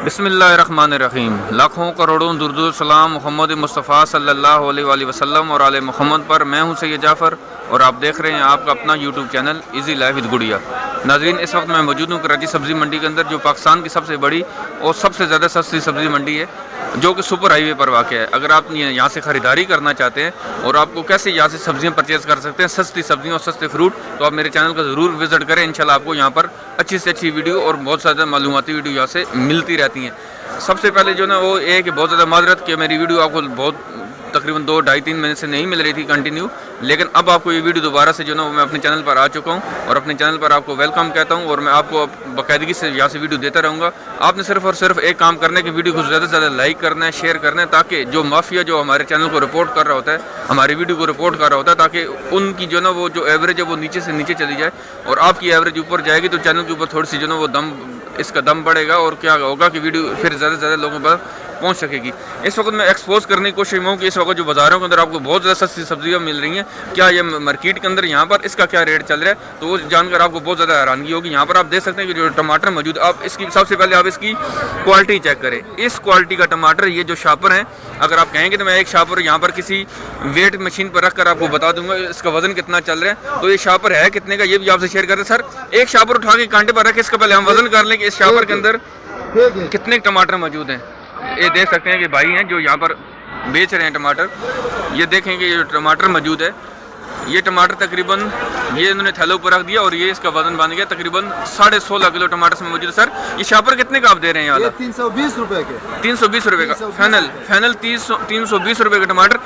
बिस्मिल्लाहिर्रहमानिर्रहीम। लाखों करोड़ों दुरूद सलाम मोहम्मद मुस्तफ़ा सल्लल्लाहु अलैहि वसल्लम और आले मोहम्मद पर। मैं हूं सैयद जाफ़र और आप देख रहे हैं आपका अपना YouTube channel easy life with गुड़िया। नाज़रीन, इस वक्त मैं मौजूद हूं कराची सब्ज़ी मंडी के अंदर, जो पाकिस्तान की सबसे बड़ी और सबसे ज़्यादा सस्ती सब्ज़ी मंडी है, जो कि सुपर हाईवे पर वाक़ है। अगर आप यहाँ से ख़रीदारी करना चाहते हैं और आपको कैसे यहाँ से सब्ज़ियाँ परचेज़ कर सकते हैं, सस्ती सब्ज़ियाँ और सस्ते फ्रूट, तो आप मेरे चैनल का ज़रूर विज़िट करें। इंशाल्लाह आपको यहाँ पर अच्छी से अच्छी वीडियो और बहुत ज़्यादा मालूमाती वीडियो यहाँ से मिलती रहती हैं। सबसे पहले जो ना वो एक बहुत ज़्यादा माजरत कि मेरी वीडियो आपको बहुत तकरीबन 2, 2.5, 3 महीने से नहीं मिल रही थी कंटिन्यू, लेकिन अब आपको ये वीडियो दोबारा से जो ना मैं अपने चैनल पर आ चुका हूँ और अपने चैनल पर आपको वेलकम कहता हूँ और मैं आपको बाकायदगी से यहाँ से वीडियो देता रहूँगा। आपने सिर्फ और सिर्फ एक काम करना है कि वीडियो को ज़्यादा से ज़्यादा लाइक करना है, शेयर करना है, ताकि जो माफिया जो हमारे चैनल को रिपोर्ट कर रहा होता है, हमारी वीडियो को रिपोर्ट कर रहा होता है, ताकि उनकी जो ना वो जो एवरेज है वो नीचे से नीचे चली जाए और आपकी एवरेज ऊपर जाएगी, तो चैनल के ऊपर थोड़ी सी जो ना वो इसका दम बढ़ेगा और क्या होगा कि वीडियो फिर ज़्यादा से ज़्यादा लोगों पर पहुंच सकेगी। इस वक्त मैं एक्सपोज करने की कोशिश हूँ कि इस वक्त जो बाज़ारों के अंदर आपको बहुत ज़्यादा सस्ती सब्जियाँ मिल रही हैं, क्या ये मार्केट के अंदर यहाँ पर इसका क्या रेट चल रहा है, तो वो जानकर आपको बहुत ज़्यादा हैरानगी होगी। यहाँ पर आप देख सकते हैं कि जो टमाटर मौजूद, आप इसकी सबसे पहले आप इसकी क्वालिटी चेक करें। इस क्वालिटी का टमाटर, ये जो शापर हैं, अगर आप कहेंगे तो मैं एक शापर यहाँ पर किसी वेट मशीन पर रख कर आपको बता दूंगा इसका वजन कितना चल रहा है, तो ये शापर है कितने का, ये भी आपसे शेयर करते हैं। सर, एक शापर उठा के कांटे पर रखे, इसका पहले हम वजन कर लें कि इस शापर के अंदर कितने टमाटर मौजूद हैं। ये देख सकते हैं कि भाई हैं जो यहाँ पर बेच रहे हैं टमाटर, ये देखें कि ये टमाटर मौजूद है। ये टमाटर तकरीबन ये इन्होंने थैले ऊपर रख दिया और ये इसका वजन बन गया तकरीबन 16.5 किलो टमाटर इसमें मौजूद है। सर, ये शापर कितने का आप दे रहे हैं? यहाँ 320 रुपए के, 320 रुपए का फाइनल 320 रुपए का टमाटर।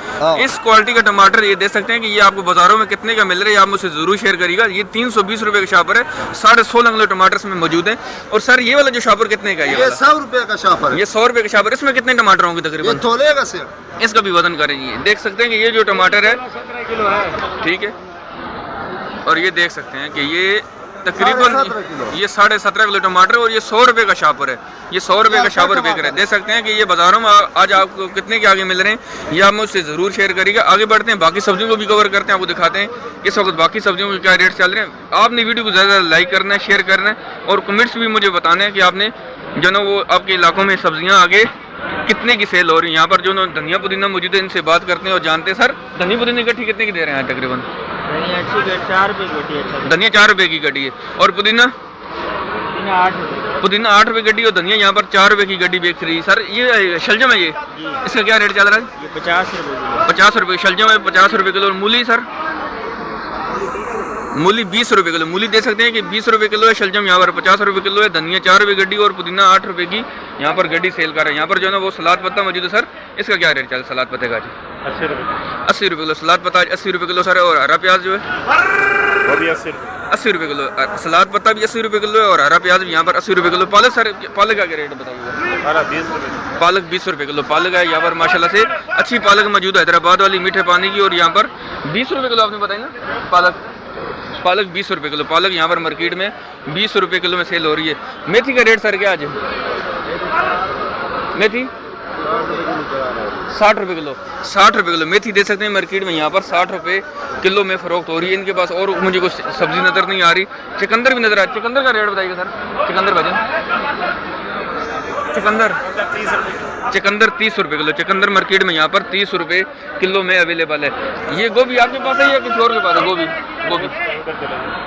इस क्वालिटी का टमाटर ये देख सकते हैं कि ये आपको बाजारों में कितने का मिल रहा है, आप मुझसे जरूर शेयर करिएगा। ये 320 रुपए का शापर है, 16.5 किलो टमाटर इसमें मौजूद है। और सर, ये वाला जो शापर कितने का है? ये 100 रुपए का शापर है। ये 100 रुपए का शापर, इसमें कितने टमाटर होंगे तकरीबन? तोलेगा से इसका भी वजन करेंगे। देख सकते हैं कि ये जो टमाटर है, ठीक है, और ये देख सकते हैं कि ये तकरीबन ये 17.5 किलो टमाटर और ये 100 रुपए का शापर है। ये 100 रुपए का शापर बेच रहे हैं। देख सकते हैं कि ये बाजारों में आज आपको कितने के आगे मिल रहे हैं, ये आप मुझसे ज़रूर शेयर करिएगा। आगे बढ़ते हैं, बाकी सब्जियों को भी कवर करते हैं, आपको दिखाते हैं इस वक्त बाकी सब्जियों के क्या रेट चल रहे हैं। आपने वीडियो को ज़्यादा लाइक करना है, शेयर करना है और कमेंट्स भी मुझे बताने हैं कि आपने जो ना वो आपके इलाकों में सब्जियाँ आगे कितने की सेल हो रही है। यहाँ पर जो ना धनिया पुदीना मौजूद है, इनसे बात करते हैं और जानते हैं। सर, धनिया पुदीना गड्डी कितने की दे रहे हैं तकरीबन? धनिया 4 रुपए की गड्डी। धनिया 4 रुपए की गड्डी है और पुदीना 8 रुपए। पुदीना 8 रुपए गड्डी और धनिया यहाँ पर 4 रुपए की गड्डी बेच रही है। सर, ये शलजम है, ये इसका क्या रेट चल रहा है? ये 50 रुपए। 50 रुपए शलजम है, 50 रुपए किलो। और मूली सर, मूली 20 रुपए किलो। मूली देख सकते हैं कि 20 रुपए किलो है, शलजम यहाँ पर 50 रुपए किलो है, धनिया 4 रुपए गड्डी और पुदीना 8 रुपए की यहाँ पर गड्डी सेल कर रहे हैं। यहाँ पर जो है ना वो सलाद पत्ता मौजूद है। सर, इसका क्या रेट चल रहा है सलाद पत्ते का? जी 80 रुपए। 80 रुपए किलो सलाद पत्ता, 80 रुपए किलो सर। और हरा प्याज जो है वो भी 80 रुपए। 80 रुपए किलो। सलाद पत्ता भी 80 रुपए किलो है और हरा प्याज भी यहाँ पर 80 रुपए किलो। पालक सर, पालक का क्या रेट बताइएगा? 20 रुपए। पालक 20 रुपए किलो पालक है यहाँ पर, माशाल्लाह से अच्छी पालक मौजूद है, हैदराबाद वाली मीठे पानी की। और यहाँ पर 20 रुपए किलो आपने बताया ना पालक 20 रुपए किलो। पालक यहाँ पर मार्केट में 20 रुपए किलो में सेल हो रही है। मेथी का रेट सर क्या आज है? मेथी 60 रुपए किलो। 60 रुपए किलो मेथी दे सकते हैं मार्केट में, यहाँ पर 60 रुपए किलो में फरोख्त हो रही है इनके पास। और मुझे कुछ सब्जी नजर नहीं आ रही। चुकंदर भी नजर आ रहा है। चुकंदर का रेट बताइएगा सर। चुकंदर भाई, चुकंदर 30 रुपए किलो। चुकंदर मार्केट में यहाँ पर 30 रुपए किलो में अवेलेबल है। ये गोभी आपके पास है या किसी और के पास है? गोभी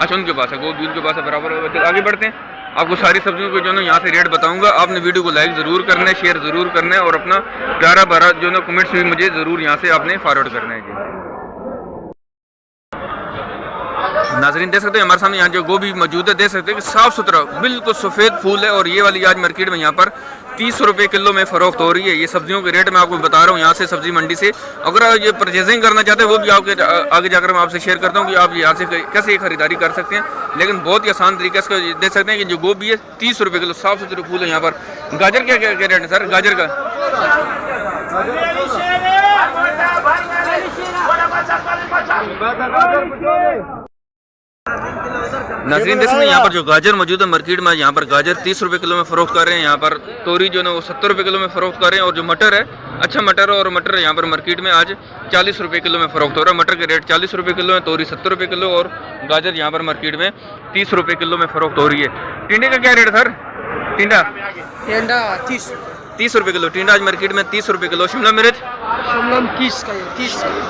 अच्छा, उनके पास है गोभी, उनके पास है बराबर। आगे बढ़ते हैं, आपको सारी सब्जियों को जो ना यहाँ से रेट बताऊंगा। आपने वीडियो को लाइक ज़रूर करना है, शेयर ज़रूर करना है और अपना प्यारा भरा जो ना कमेंट्स भी मुझे ज़रूर यहाँ से आपने फॉरवर्ड करना है। जी नाजरीन, देख सकते हैं हमारे सामने यहाँ जो गोभी मौजूद है, देख सकते हैं कि साफ़ सुथरा बिल्कुल सफ़ेद फूल है। और ये वाली आज मार्केट में यहाँ पर 30 रुपए किलो में फ़रोख्त हो रही है। ये सब्जियों के रेट मैं आपको बता रहा हूँ यहाँ से सब्जी मंडी से। अगर ये परचेजिंग करना चाहते हैं वो भी आपके आगे जाकर मैं आपसे शेयर करता हूँ कि आप यहाँ से कैसे खरीदारी कर सकते हैं, लेकिन बहुत ही आसान तरीके से देख सकते हैं कि जो गोभी है 30 रुपए किलो, साफ़ सुथरे फूल है यहाँ पर। गाजर क्या क्या रेट है सर? गाजर का नाज़रीन देख सकते हैं यहाँ पर जो गाजर मौजूद है मार्केट में, यहाँ पर गाजर 30 रुपए किलो में फरोख्त कर रहे हैं। यहाँ पर तोरी जो है वो 70 रुपए किलो में फरोख्त कर रहे हैं। और जो मटर है, अच्छा मटर और मटर यहाँ पर मार्केट में आज 40 रुपए किलो में फरोख्त हो रहा है। मटर के रेट 40 रुपए किलो है, तोरी 70 रुपए किलो और गाजर यहाँ पर मार्केट में 30 रुपए किलो में फरोख्त हो रही है। टिंडे का क्या रेट सर? टिंडा टेंडा 30 रुपये किलो टिंडा आज मार्केट में 30 रुपये किलो। शिमला मिर्च शिमला 30 का है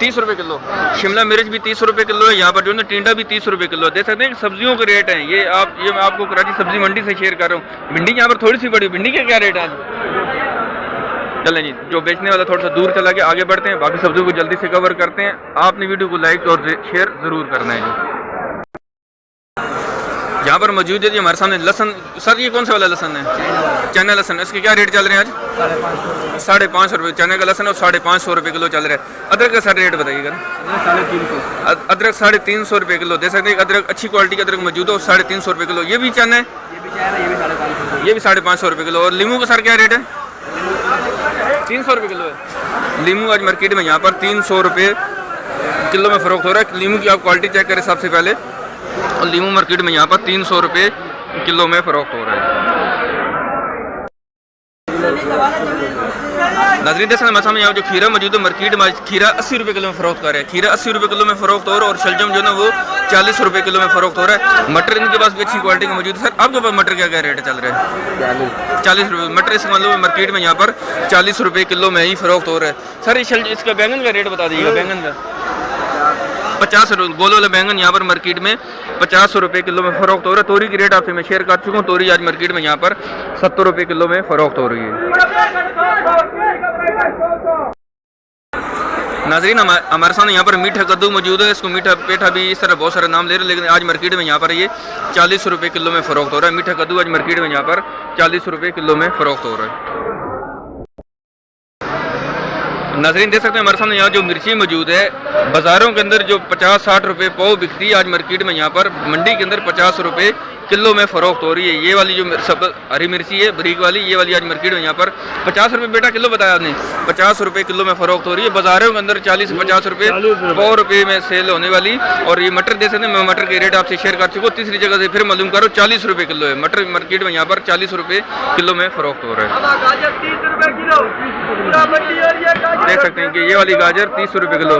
30 रुपये किलो। शिमला मिर्च भी 30 रुपये किलो है। यहाँ पर जो है ना टिंडा भी 30 रुपये किलो। देख सकते हैं कि सब्जियों के रेट हैं ये मैं आपको कराची सब्जी मंडी से शेयर कर रहा हूँ। भिंडी यहाँ पर थोड़ी सी बड़ी, भिंडी का क्या रेट है आज? चलें जी, जो बेचने वाला थोड़ा सा दूर चला गया, आगे बढ़ते हैं, बाकी सब्जियों को जल्दी से कवर करते हैं। आपने वीडियो को लाइक और शेयर ज़रूर करना है जी। यहाँ पर मौजूद है जी हमारे सामने लहसन। सर ये कौन सा वाला लहसन है? चाइना लहसन। इसके क्या रेट चल रहे हैं आज? 550 रुपये चाइना का लहसन और 550 रुपये किलो चल रहा है। अदरक का सर रेट बताइएगा। 350। अदरक 350 रुपये किलो। देख सकते हैं अदरक अच्छी क्वालिटी का अदरक मौजूद है और 350 रुपये किलो। ये भी चाइना है, ये भी 550 रुपये किलो। और लीमू का सर क्या रेट है? 300 रुपये किलो है। लीमू आज मार्केट में यहाँ पर 300 रुपये किलो में फ़रोख्त हो रहा है। लीमू की आप क्वालिटी चेक करें सबसे पहले। और लीमू मार्केट में यहाँ पर 300 रुपये किलो में फ़रोख्त हो रहा है। नाज़रीन देख सकते हैं सामने यहाँ जो खीरा मौजूद है मार्केट में खीरा 80 रुपये किलो में फ़रोख्त कर रहे हैं। खीरा 80 रुपये किलो में फ़रोख्त हो रहा है। और शलजम जो है ना वो 40 रुपये किलो में फ़रोख्त हो रहा है। मटर इनके पास भी अच्छी क्वालिटी का मौजूद है। सर आपके पास मटर क्या क्या रेट चल रहा है? 40 रुपये मटर इस मतलब मार्केट में यहाँ पर 40 रुपये किलो में ही फ़रोख्त हो रहा है। सर इसका बैंगन का रेट बता दीजिएगा। बैंगन का 50 रुपये गोल वाला बैंगन यहाँ पर मार्केट में 50 रुपये किलो में फ़रोख्त हो रहा है। तोरी की रेट आपसे मैं शेयर कर चुका हूँ। तोरी आज मार्केट में यहाँ पर 70 रुपये किलो में फ़रोख्त हो रही है। नाज़रीन हमारे सामने यहाँ पर मीठा कद्दू मौजूद है। इसको मीठा पेठा भी इस तरह बहुत सारे नाम ले रहे हैं, लेकिन आज मार्केट में यहाँ पर ये 40 रुपये किलो में फ़रोख्त हो रहा है। मीठा कद्दू आज मार्केट में यहाँ पर 40 रुपये किलो में फ़रोख्त हो रहा है। नाज़रीन देख सकते हैं हमारे सामने यहाँ जो मिर्ची मौजूद है बाज़ारों के अंदर जो 50-60 रुपये पाव बिकती है, आज मार्केट में यहाँ पर मंडी के अंदर 50 रुपये किलो में फ़रोख्त हो रही है। ये वाली जो सब हरी मिर्ची है बरीक वाली, ये वाली आज मार्केट में यहाँ पर 50 रुपये बेटा किलो बताया आपने, 50 रुपये किलो में फ़रोख्त हो रही है। बाज़ारों के अंदर 40-50 रुपये 100 रुपये में सेल होने वाली। और ये मटर देख सकते हैं, मैं मटर के रेट आपसे शेयर कर चुका हूँ। तीसरी जगह से फिर मालूम करो 40 रुपये किलो है मटर मार्केट में यहाँ पर 40 रुपये किलो में फ़रोख्त हो रहा है। देख सकते हैं कि ये वाली गाजर 30 रुपये किलो,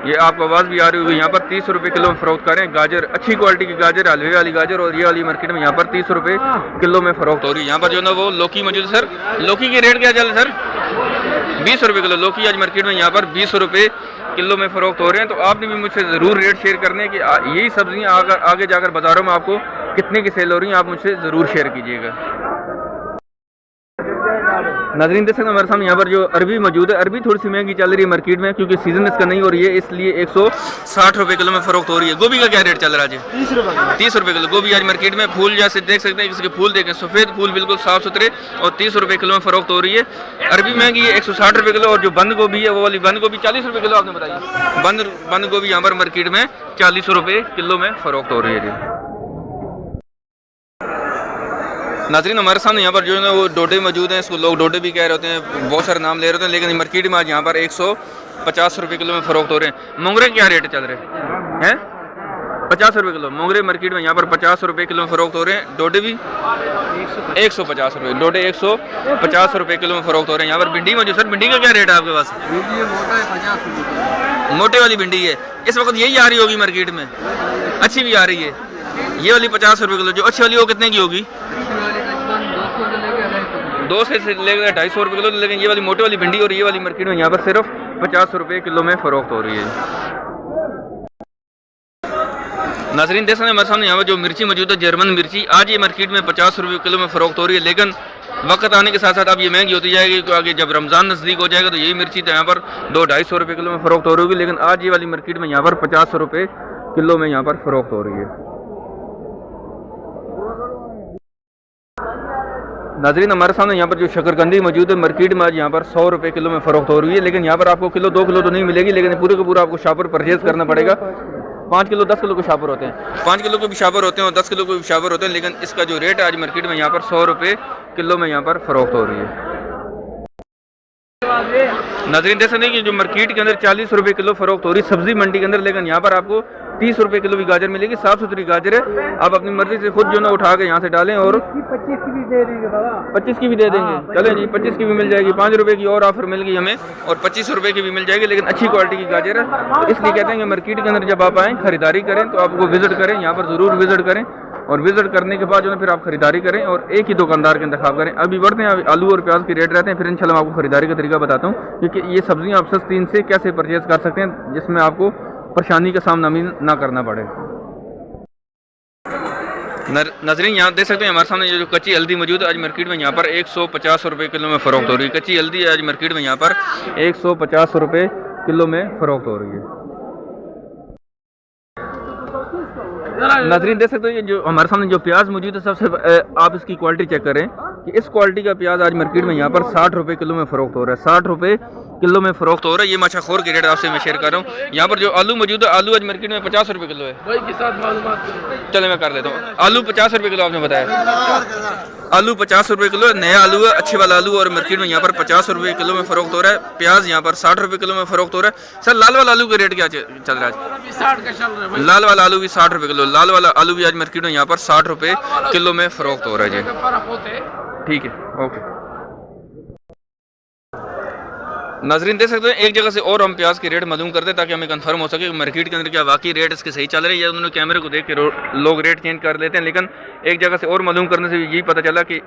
ये आपको आवाज़ भी आ रही होगी, यहाँ पर 30 रुपये किलो में फ़रोख्त कर रहे हैं। गाजर अच्छी क्वालिटी की गाजर, हलवे वाली गाजर, और ये वाली मार्केट में यहाँ पर 30 रुपये किलो में फ़रोख्त हो रही है। यहाँ पर जो ना वो लौकी मौजूद है। सर लौकी के रेट क्या चल रहे हैं? सर 20 रुपये किलो लौकी आज मार्केट में यहाँ पर 20 रुपये किलो में फ़रोख्त हो रहे हैं। तो आपने भी मुझसे ज़रूर रेट शेयर करने हैं कि यही सब्जियाँ आगे जाकर बाज़ारों में आपको कितने की सेल हो रही हैं, आप मुझसे ज़रूर शेयर कीजिएगा। नाज़रीन देख सकते हैं हमारे सामने यहाँ पर जो अरबी मौजूद है, अरबी थोड़ी सी महंगी चल रही है मार्केट में क्योंकि सीज़न इसका नहीं हो रही है, इसलिए 160 रुपये किलो में फ़रोख्त हो रही है। गोभी का क्या रेट चल रहा है? 30 रुपये किलो गोभी आज मार्केट में। फूल जैसे देख सकते हैं, इसके फूल देखें सफ़ेद फूल बिल्कुल साफ़ सुथरे, और 30 रुपये किलो में फ़रोख्त हो रही है। अरबी महंगी है 160 रुपये किलो। और जो बंद गोभी है वो वाली बंद गोभी 40 रुपये किलो आपने बताई। बंद गोभी यहाँ पर मार्केट में 40 रुपये किलो में फ़रोख्त हो रही है जी। नाज़रीन हमारे सामने यहाँ पर जो है ना वो डोडे मौजूद हैं, इसको लोग डोडे भी कह रहे होते हैं, बहुत सारे नाम ले रहे होते हैं, लेकिन मार्केट में आज यहाँ पर 150 रुपये किलो में फ़रोख्त हो रहे हैं। मोंगरे क्या रेट चल रहे हैं? 50 रुपये किलो मोंगरे मार्केट में यहाँ पर 50 रुपये किलो में फ़रोख्त हो रहे हैं। डोडे भी 150 रुपये, डोडे 150 रुपये किलो में फ़रोख्त हो रहे हैं। यहाँ पर भिंडी मौजूद। सर भिंडी का क्या रेट है आपके पास? मोटे वाली भिंडी है इस वक्त यही आ रही होगी मार्केट में, अच्छी भी आ रही है। ये वाली 50 रुपये किलो, जो अच्छी वाली वो कितने की होगी? 2 से लेकर 250 रुपये किलो। लेकिन ये वाली मोटी वाली भिंडी और ये वाली मार्केट में यहाँ पर सिर्फ 50 रुपये किलो में फ़रोख्त हो रही है। नाज़रीन देख सकते हैं हमारे सामने यहाँ पर जो मिर्ची मौजूद है जर्मन मिर्ची, आज ये मार्केट में 50 रुपये किलो में फ़रोख्त हो रही है। लेकिन वक्त आने के साथ साथ अब ये महंगी होती जाएगी, तो आगे जब रमज़ान नज़दीक हो जाएगा तो यही मिर्ची तो यहाँ पर 200-250 रुपये किलो में फ़रोख्त हो रही होगी। लेकिन आज ये वाली मार्केट में यहाँ पर 50 रुपये किलो में यहाँ पर फ़रोख्त हो रही है। नाज़रीन हमारे सामने यहाँ पर जो शकरकंदी मौजूद है मार्केट में आज यहाँ पर 100 रुपये किलो में फ़रोख्त हो रही है। लेकिन यहाँ पर आपको किलो 2 किलो तो नहीं मिलेगी, लेकिन पूरे का पूरा आपको शापर परचेज़ करना पड़ेगा। 5 किलो 10 किलो के शापर होते हैं, 5 किलो के भी शापर होते हैं और 10 किलो के भी शापर होते हैं। लेकिन इसका जो रेट है आज मार्केट में यहाँ पर 100 रुपये किलो में यहाँ पर फ़रोख्त हो रही है। नाज़रीन देख सकते हैं कि जो मार्केट के अंदर 40 रुपये किलो फ़रोख्त हो रही है सब्ज़ी मंडी के अंदर, लेकिन यहाँ पर आपको 30 रुपये किलो भी गाजर मिलेगी। साफ़ सुथरी गाजर है, आप अपनी मर्ज़ी से खुद जो ना उठा के यहाँ से डालें। और 25 की भी दे देंगे बाबा, 25 की भी दे देंगे। चलें जी 25 की भी मिल जाएगी, 5 रुपये की और ऑफर मिल गई हमें, और 25 रुपये की भी मिल जाएगी। लेकिन अच्छी क्वालिटी की गाजर है, इसलिए कहते हैं कि मार्केट के अंदर जब आप आएँ खरीदारी करें तो आपको विज़िट करें, यहाँ पर ज़रूर विज़िट करें। और विजिट करने के बाद जो है फिर आप खरीदारी करें और एक ही दुकानदार का इंतखाब करें। अभी बढ़ते हैं, अभी आलू और प्याज के रेट रहते हैं, फिर इंशाल्लाह मैं आपको खरीदारी का तरीका बताता हूँ क्योंकि ये सब्जियाँ आप सस्ती इनसे कैसे परचेज़ कर सकते हैं जिसमें आपको परेशानी का सामना भी ना करना पड़े। नजरीन यहाँ देख सकते हैं हमारे सामने जो कच्ची हल्दी मौजूद है आज मार्केट में यहाँ पर 150 रुपये किलो में फ़रोख्त हो रही है। कच्ची हल्दी आज मार्केट में यहाँ पर 150 रुपये किलो में फ़रोख्त हो रही है। नाजरीन देख सकते हैं जो हमारे सामने जो प्याज मौजूद है, सबसे आप इसकी क्वालिटी चेक करें कि इस क्वालिटी का प्याज आज मार्केट में यहाँ पर 60 रुपये किलो में फ़रोख्त हो रहा है। 60 रुपये किलो में फ़रोख्त हो रहा है। ये माशाखोर के रेट आपसे मैं शेयर कर रहा हूँ। यहाँ पर जो आलू मौजूद है, आलू आज मार्केट में 50 रुपये किलो है। भाई के साथ मालूमात चले मैं कर देता हूँ। आलू 50 रुपये किलो आपने बताया, आलू 50 रुपये किलो नया आलू है, अच्छे वाला आलू, और मार्केट में यहाँ पर 50 रुपये किलो में फ़रोख्त हो रहा है। प्याज यहाँ पर 60 रुपये किलो में फ़रोख्त हो रहा है। सर लाल वाला आलू का रेट क्या चल रहा है? 60 का चल रहा है। लाल वाला आलू भी 60 रुपये किलो, लाल वाला आलू भी आज मार्केट में यहाँ पर 60 रुपये किलो में फ़रोख्त हो रहा है जी। ठीक है, ओके। नाजरीन देख सकते हैं एक जगह से और हम प्याज के रेट मालूम करते हैं ताकि हमें कंफर्म हो सके कि मार्केट के अंदर क्या वाकई रेट इसके सही चल रहे हैं या उन्होंने कैमरे को देख के लोग रेट चेंज कर लेते हैं। लेकिन एक जगह से और मालूम करने से यही पता चला कि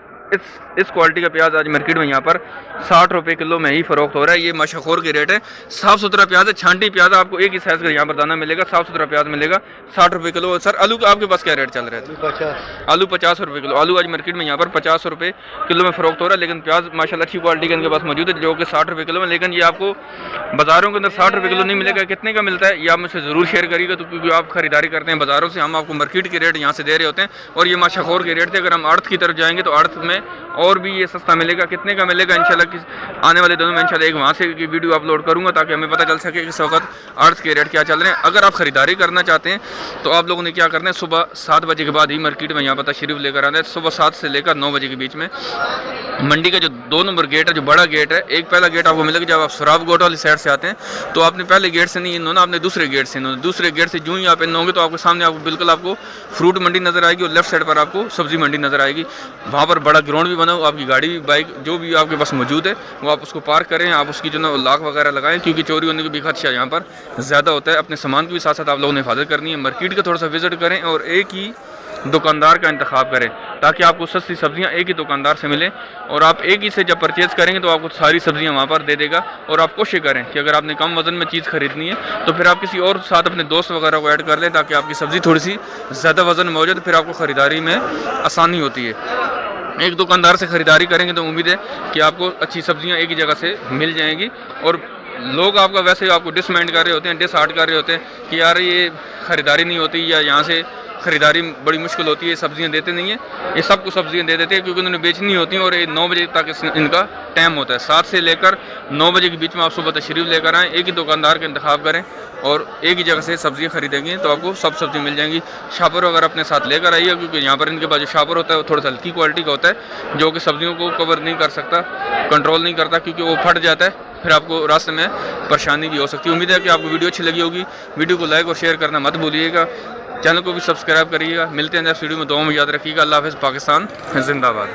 इस क्वालिटी का प्याज आज मार्केट में यहाँ पर 60 रुपये किलो में ही फ़रोख्त हो रहा है। ये माशाखोर के रेट है। साफ़ सुथरा प्याज है, छांटी प्याज है, आपको एक ही साइज़ का यहाँ पर दाना मिलेगा, साफ़ सुथरा प्याज मिलेगा। 60 रुपये किलो। सर आलू का आपके पास क्या रेट चल रहा है? आलू 50 रुपये किलो। आलू आज मार्केट में यहाँ पर 50 रुपये किलो में फ़रोख्त हो रहा है। लेकिन प्याज माशाल्लाह अच्छी क्वालिटी के इनके पास मौजूद है जो कि 60 रुपये किलो में। लेकिन ये आपको बाज़ारों के अंदर 60 रुपये किलो नहीं मिलेगा। कितने का मिलता है ये आप मुझसे ज़रूर शेयर करिएगा, तो क्योंकि आप खरीदारी करते हैं बाज़ारों से, हम आपको मार्केट के रेट यहाँ से दे रहे होते हैं और ये माशाखोर के रेट थे। अगर हम आड़त की तरफ जाएंगे तो आड़त में और भी ये सस्ता मिलेगा। कितने का मिलेगा इंशाल्लाह आने वाले दिनों में इंशाल्लाह एक वहाँ से की वीडियो अपलोड करूँगा ताकि हमें पता चल सके कि इस वक्त आड़त के रेट क्या चल रहे हैं। अगर आप खरीदारी करना चाहते हैं तो आप लोगों ने क्या करना है, सुबह 7 बजे के बाद ही मार्केट में यहाँ पर तशरीफ लेकर आना है। सुबह 7 से लेकर 9 बजे के बीच में मंडी का जो 2 नंबर गेट है, जो बड़ा गेट है, एक पहला गेट आपको मिलेगा जब आप सुराब गोट वाली साइड से आते हैं तो आपने पहले गेट से नहीं इन होना, आपने दूसरे गेट से इन होना। दूसरे गेट से जूँ ही आप इन होंगे तो आपके सामने आपको बिल्कुल आपको फ्रूट मंडी नज़र आएगी और लेफ्ट साइड पर आपको सब्जी मंडी नज़र आएगी। वहाँ पर बड़ा ग्राउंड भी बना हो, आपकी गाड़ी बाइक जो भी आपके पास मौजूद है वो आप उसको पार्क करें, आप उसकी जो ना लॉक वगैरह लगाएं क्योंकि चोरी होने की भी खदशा यहाँ पर ज़्यादा होता है। अपने सामान की भी साथ साथ आप लोगों ने हिफाजत करनी है। मार्केट का थोड़ा सा विजिट करें और एक ही दुकानदार का इंतखाब करें ताकि आपको सस्ती सब्जियां एक ही दुकानदार से मिलें और आप एक ही से जब परचेज़ करेंगे तो आपको सारी सब्जियां वहाँ पर दे देगा। और आप कोशिश करें कि अगर आपने कम वज़न में चीज़ खरीदनी है तो फिर आप किसी और साथ अपने दोस्त वगैरह को ऐड कर लें ताकि आपकी सब्ज़ी थोड़ी सी ज़्यादा वज़न में हो जाए तो फिर आपको ख़रीदारी में आसानी होती है। एक दुकानदार से ख़रीदारी करेंगे तो उम्मीद है कि आपको अच्छी सब्जियां एक ही जगह से मिल जाएंगी। और लोग आपका वैसे आपको डिसमाइंड कर रहे होते हैं, डिसहार्ट कर रहे होते हैं कि यार ये ख़रीदारी नहीं होती या यहाँ से ख़रीदारी बड़ी मुश्किल होती है, सब्जियां देते नहीं हैं। ये सबको सब्जियां दे देते हैं क्योंकि उन्होंने बेचनी होती हैं और ये 9 बजे तक इनका टाइम होता है। 7 से लेकर 9 बजे के बीच में आप सुबह तशरीफ़ लेकर आएँ, एक ही दुकानदार का इंतखाब करें और एक ही जगह से सब्जियां खरीदेंगे तो आपको सब सब्ज़ी मिल जाएंगी। शापर अगर अपने साथ लेकर आइए क्योंकि यहाँ पर इनके पास जो शापर होता है वो थोड़ा सा हल्की क्वालिटी का होता है जो कि सब्जियों को कवर नहीं कर सकता, कंट्रोल नहीं करता क्योंकि वो फट जाता है, फिर आपको रास्ते में परेशानी भी हो सकती है। उम्मीद है कि आपको वीडियो अच्छी लगी होगी। वीडियो को लाइक और शेयर करना मत भूलिएगा, चैनल को भी सब्सक्राइब करिएगा। मिलते हैं नेक्स्ट वीडियो में, दुआ में याद रखिएगा। अल्लाह हाफ़िज़। पाकिस्तान जिंदाबाद।